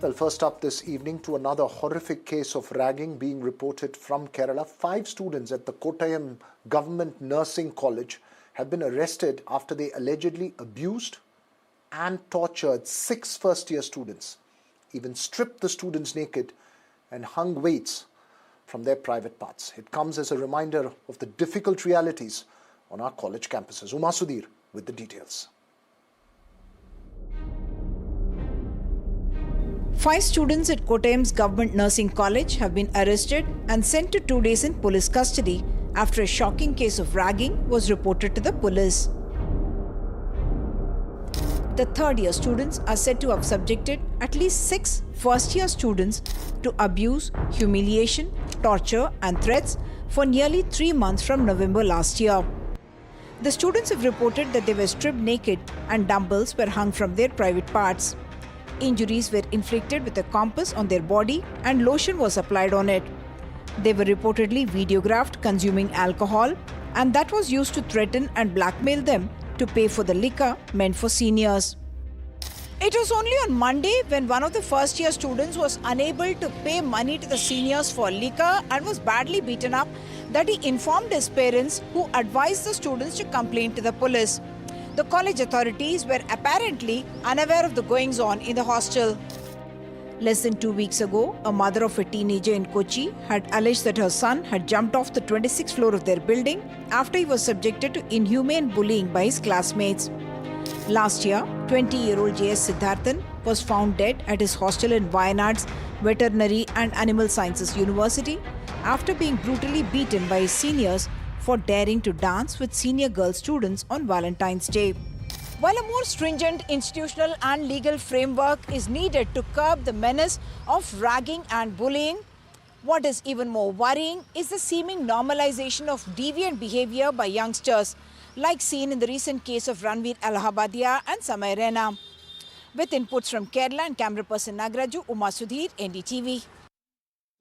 Well, first up this evening to another horrific case of ragging being reported from Kerala. 5 students at the Kottayam Government Nursing College have been arrested after they allegedly abused and tortured 6 first-year students, even stripped the students naked and hung weights from their private parts. It comes as a reminder of the difficult realities on our college campuses. Uma Sudhir with the details. 5 students at Kottayam's Government Nursing College have been arrested and sent to 2 days in police custody after a shocking case of ragging was reported to the police. The third-year students are said to have subjected at least 6 first-year students to abuse, humiliation, torture and threats for nearly 3 months from November last year. The students have reported that they were stripped naked and dumbbells were hung from their private parts. Injuries were inflicted with a compass on their body and lotion was applied on it. They were reportedly videographed consuming alcohol, and that was used to threaten and blackmail them to pay for the liquor meant for seniors. It was only on Monday, when one of the first-year students was unable to pay money to the seniors for liquor and was badly beaten up, that he informed his parents, who advised the students to complain to the police. The college authorities were apparently unaware of the goings-on in the hostel. Less than 2 weeks ago, a mother of a teenager in Kochi had alleged that her son had jumped off the 26th floor of their building after he was subjected to inhumane bullying by his classmates. Last year, 20-year-old J.S. Siddharthan was found dead at his hostel in Wayanad's Veterinary and Animal Sciences University after being brutally beaten by his seniors for daring to dance with senior girl students on Valentine's Day. While a more stringent institutional and legal framework is needed to curb the menace of ragging and bullying, what is even more worrying is the seeming normalization of deviant behavior by youngsters, like seen in the recent case of Ranveer Allahabadia and Samay Rena. With inputs from Kerala and camera person Nagraju, Uma Sudhir, NDTV.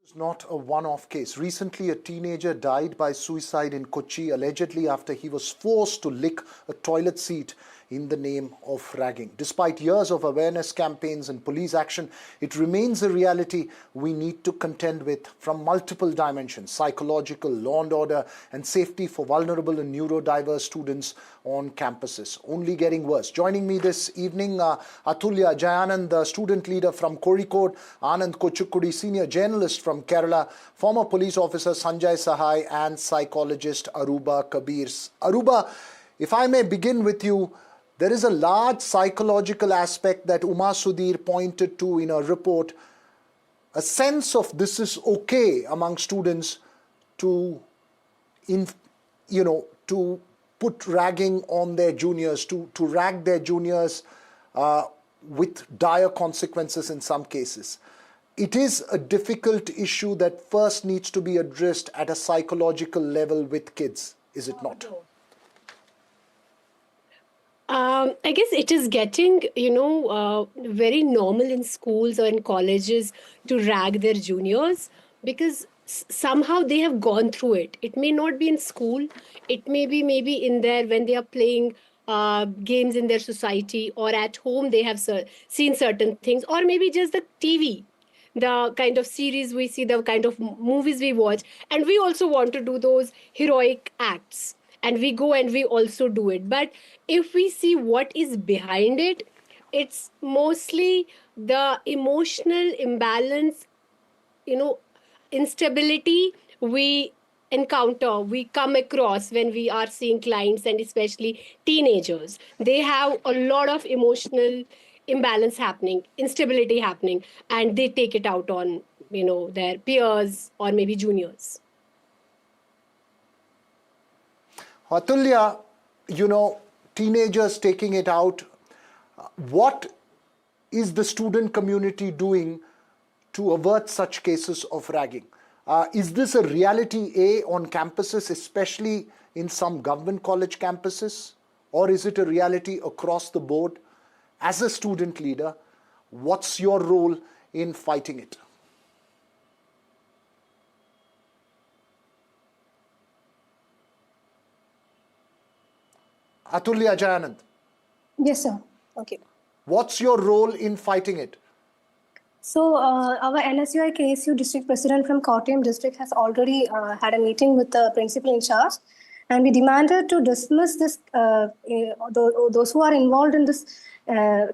It's not a one-off case. Recently, a teenager died by suicide in Kochi, allegedly after he was forced to lick a toilet seat in the name of ragging. Despite years of awareness campaigns and police action, it remains a reality we need to contend with from multiple dimensions: psychological, law and order, and safety for vulnerable and neurodiverse students on campuses. Only getting worse. Joining me this evening, Atulya Jayanand, the student leader from Kozhikode, Anand Kochukudi, senior journalist from Kerala, former police officer Sanjay Sahai, and psychologist Aruba Kabir. Aruba, if I may begin with you, there is a large psychological aspect that Uma Sudhir pointed to in her report, a sense of this is okay among students to, to put ragging on their juniors, to rag their juniors with dire consequences in some cases. It is a difficult issue that first needs to be addressed at a psychological level with kids, is it not? I guess it is getting, very normal in schools or in colleges to rag their juniors because somehow they have gone through it. It may not be in school. It may be maybe in there when they are playing games in their society, or at home they have seen certain things, or maybe just the TV, the kind of series we see, the kind of movies we watch, and we also want to do those heroic acts. And we go and we also do it. But if we see what is behind it, it's mostly the emotional imbalance, instability we encounter, we come across when we are seeing clients, and especially teenagers. They have a lot of emotional imbalance happening, instability happening, and they take it out on, their peers or maybe juniors. Atulya, teenagers taking it out, what is the student community doing to avert such cases of ragging? Is this a reality, on campuses, especially in some government college campuses? Or is it a reality across the board? As a student leader, what's your role in fighting it? Atulya Jayanand. Yes, sir. Okay. What's your role in fighting it? So, our NSUI KSU district president from Kottayam district has already had a meeting with the principal in charge, and we demanded to dismiss this. Those who are involved in this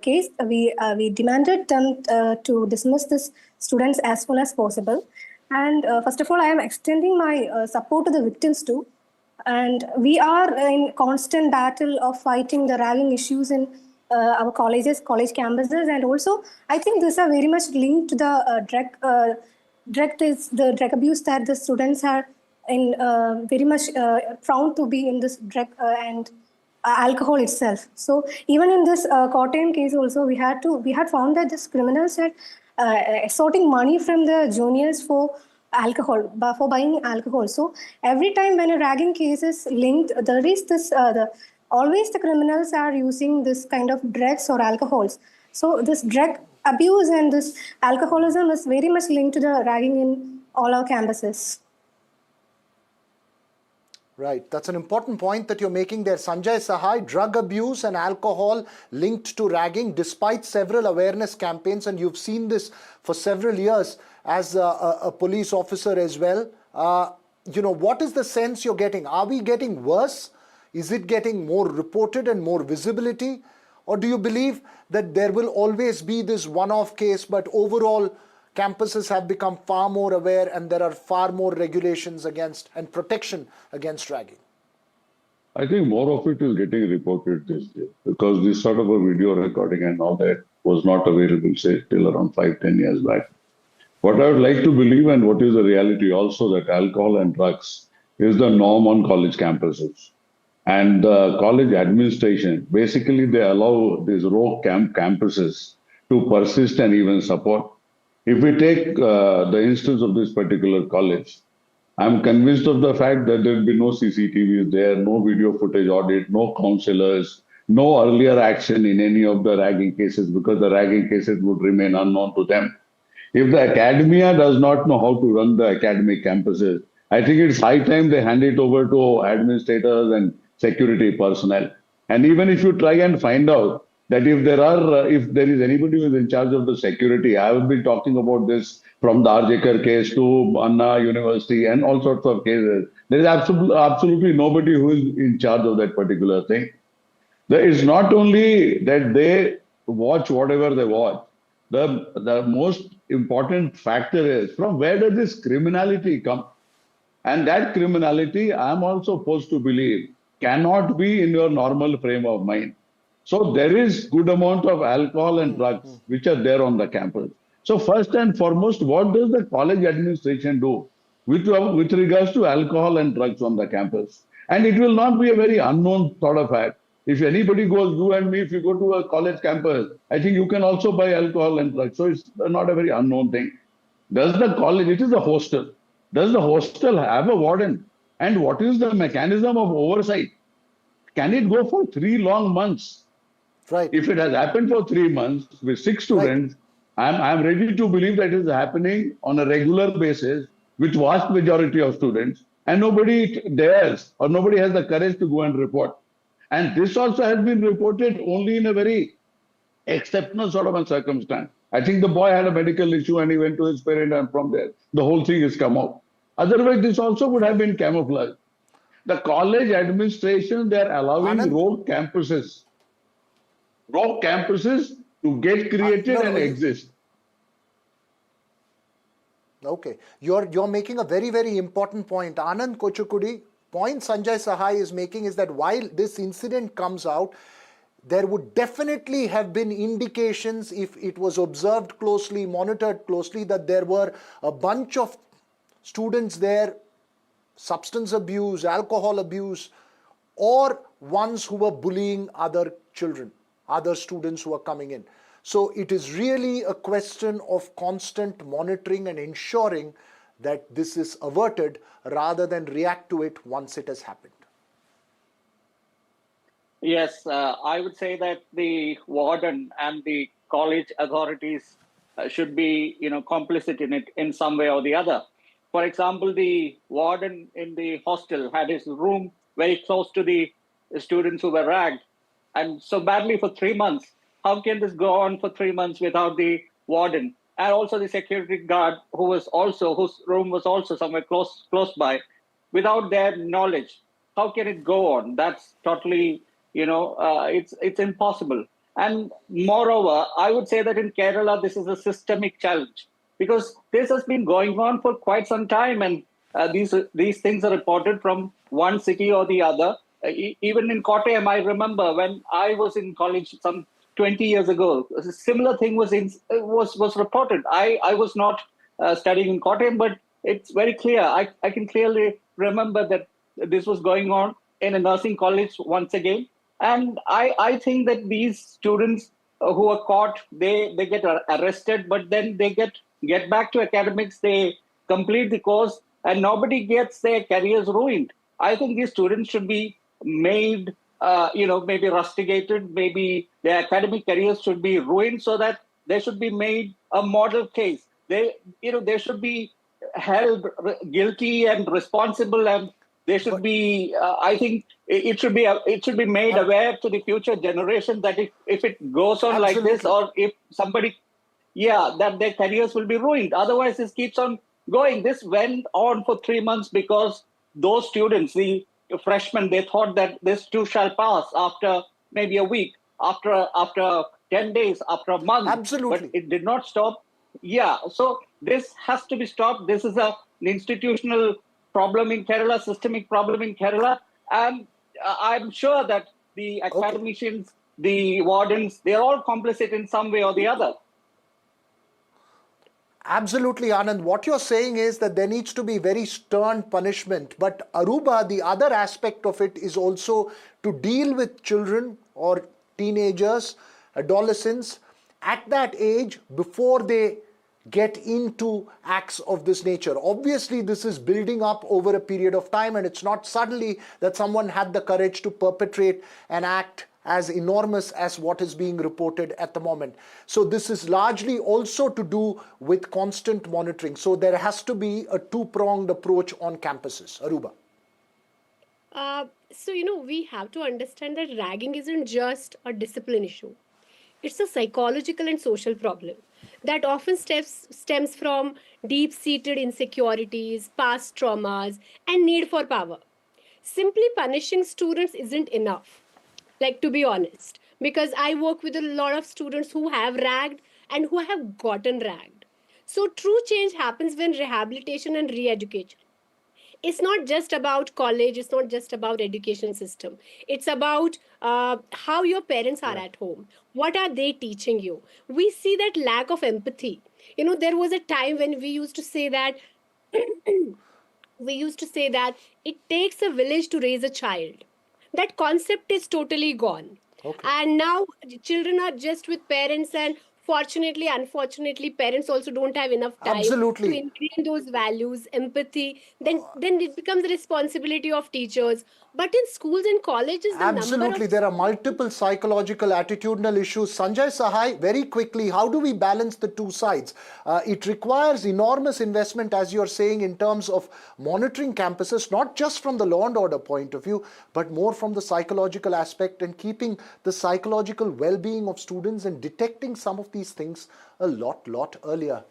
case, we demanded them to dismiss this students as soon as possible. And first of all, I am extending my support to the victims too. And we are in constant battle of fighting the ragging issues in our colleges, college campuses, and also I think these are very much linked to the the drug abuse that the students are in very much proud to be in this drug and alcohol itself. So even in this Kottayam case also, we had found that these criminals had extorting money from the juniors for alcohol, for buying alcohol. So every time when a ragging case is linked, there is this always the criminals are using this kind of drugs or alcohols. So this drug abuse and this alcoholism is very much linked to the ragging in all our campuses. Right. That's an important point that you're making there, Sanjay Sahai. Drug abuse and alcohol linked to ragging despite several awareness campaigns, and you've seen this for several years as a police officer as well. What is the sense you're getting? Are we getting worse? Is it getting more reported and more visibility? Or do you believe that there will always be this one-off case, but overall campuses have become far more aware and there are far more regulations against and protection against ragging? I think more of it is getting reported this year because this sort of a video recording and all that was not available, say, till around 5-10 years back. What I would like to believe and what is the reality also that alcohol and drugs is the norm on college campuses. And the college administration, basically they allow these rogue campuses to persist and even support. If we take the instance of this particular college, I'm convinced of the fact that there will be no CCTVs there, no video footage audit, no counselors, no earlier action in any of the ragging cases because the ragging cases would remain unknown to them. If the academia does not know how to run the academic campuses, I think it's high time they hand it over to administrators and security personnel. And even if you try and find out that if there is anybody who is in charge of the security, I have been talking about this from the Arjekar case to Anna University and all sorts of cases. There is absolutely nobody who is in charge of that particular thing. It's not only that they watch whatever they watch. The most important factor is from where does this criminality come? And that criminality, I'm also supposed to believe, cannot be in your normal frame of mind. So there is good amount of alcohol and drugs which are there on the campus. So first and foremost, what does the college administration do with regards to alcohol and drugs on the campus? And it will not be a very unknown sort of fact. If anybody goes, you and me, if you go to a college campus, I think you can also buy alcohol and drugs. So it's not a very unknown thing. Does the college, it is a hostel. Does the hostel have a warden? And what is the mechanism of oversight? Can it go for 3 long months? Right. If it has happened for 3 months with 6 students, right, I'm ready to believe that it is happening on a regular basis with vast majority of students, and nobody dares or nobody has the courage to go and report. And this also has been reported only in a very exceptional sort of a circumstance. I think the boy had a medical issue and he went to his parent, and from there, the whole thing has come out. Otherwise, this also would have been camouflaged. The college administration, they're allowing Anand? rogue campuses to get created and exist. Okay, you're making a very, very important point. Anand Kochukudi, point Sanjay Sahai is making is that while this incident comes out, there would definitely have been indications if it was observed closely, monitored closely, that there were a bunch of students there, substance abuse, alcohol abuse, or ones who were bullying other children, other students who are coming in. So it is really a question of constant monitoring and ensuring that this is averted rather than react to it once it has happened. Yes, I would say that the warden and the college authorities should be, complicit in it in some way or the other. For example, the warden in the hostel had his room very close to the students who were ragged, and so badly for 3 months. How can this go on for 3 months without the warden and also the security guard whose room was also somewhere close by, without their knowledge. How can it go on? That's totally, it's impossible. And moreover, I would say that in Kerala, this is a systemic challenge because this has been going on for quite some time, and these things are reported from one city or the other. Even in Kottayam, I remember when I was in college some 20 years ago, a similar thing was reported. I was not studying in Kottayam, but it's very clear. I can clearly remember that this was going on in a nursing college once again. And I think that these students who are caught, they get arrested, but then they get back to academics, they complete the course, and nobody gets their careers ruined. I think these students should be made, maybe rusticated, maybe their academic careers should be ruined so that they should be made a model case. They should be held guilty and responsible, and they should be. I think it should be made aware to the future generation that if it goes on like this, or if somebody, that their careers will be ruined. Otherwise, this keeps on going. This went on for 3 months because those students, the freshmen, they thought that this too shall pass after maybe a week, after 10 days, after a month. Absolutely. But it did not stop. Yeah, so this has to be stopped. This is an institutional problem in Kerala, systemic problem in Kerala. And I'm sure that the academicians, the wardens, they're all complicit in some way or the other. Absolutely, Anand. What you're saying is that there needs to be very stern punishment. But Aruba, the other aspect of it is also to deal with children or teenagers, adolescents at that age before they get into acts of this nature. Obviously, this is building up over a period of time, and it's not suddenly that someone had the courage to perpetrate an act as enormous as what is being reported at the moment. So this is largely also to do with constant monitoring. So there has to be a two-pronged approach on campuses. Aruba. We have to understand that ragging isn't just a discipline issue. It's a psychological and social problem that often stems from deep-seated insecurities, past traumas, and need for power. Simply punishing students isn't enough, like, to be honest, because I work with a lot of students who have ragged and who have gotten ragged. So true change happens when rehabilitation and re-education. It's not just about college, it's not just about education system. It's about how your parents are at home. What are they teaching you? We see that lack of empathy. There was a time when we used to say that it takes a village to raise a child. That concept is totally gone. And now children are just with parents, and unfortunately, parents also don't have enough time to ingrain those values, empathy. Then it becomes the responsibility of teachers. But in schools and colleges, There are multiple psychological, attitudinal issues. Sanjay Sahai, very quickly, how do we balance the two sides? It requires enormous investment, as you're saying, in terms of monitoring campuses, not just from the law and order point of view, but more from the psychological aspect and keeping the psychological well-being of students and detecting some of these things a lot earlier.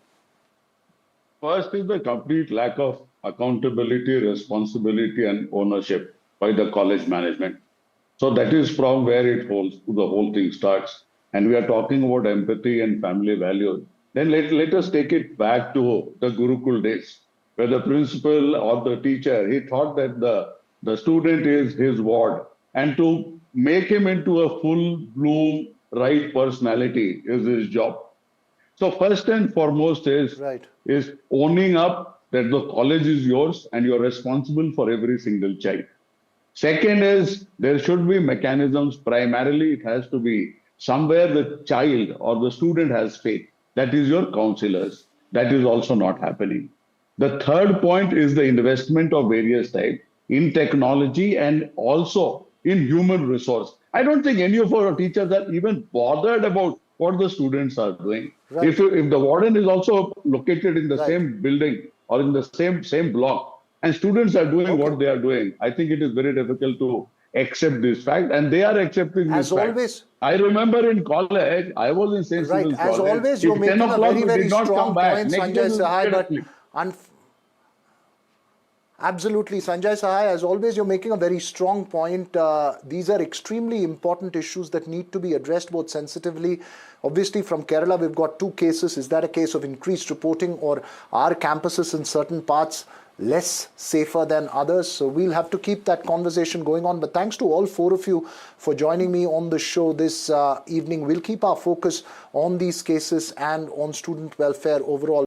First is the complete lack of accountability, responsibility, and ownership by the college management. So that is from where the whole thing starts. And we are talking about empathy and family values. Then let us take it back to the Gurukul days, where the principal or the teacher, he thought that the student is his ward, and to make him into a full bloom right personality is his job. So first and foremost is owning up that the college is yours and you're responsible for every single child. Second is there should be mechanisms. Primarily, it has to be somewhere the child or the student has faith. That is your counselors. That is also not happening. The third point is the investment of various types in technology and also in human resource. I don't think any of our teachers are even bothered about what the students are doing. If the warden is also located in the same building or in the same block, and students are doing what they are doing, I think it is very difficult to accept this fact, and they are accepting As this fact. always. I remember in college, I was in St. Right. Stephen's As College. always, you're If making 10 a o'clock very, we very did not strong come back. point, Next Sanjay day we Sahai, but immediately. absolutely, Sanjay Sahai, as always, you're making a very strong point. These are extremely important issues that need to be addressed both sensitively. Obviously, from Kerala, we've got 2 cases. Is that a case of increased reporting, or are campuses in certain parts less safer than others? So we'll have to keep that conversation going on. But thanks to all 4 of you for joining me on the show this evening. We'll keep our focus on these cases and on student welfare overall.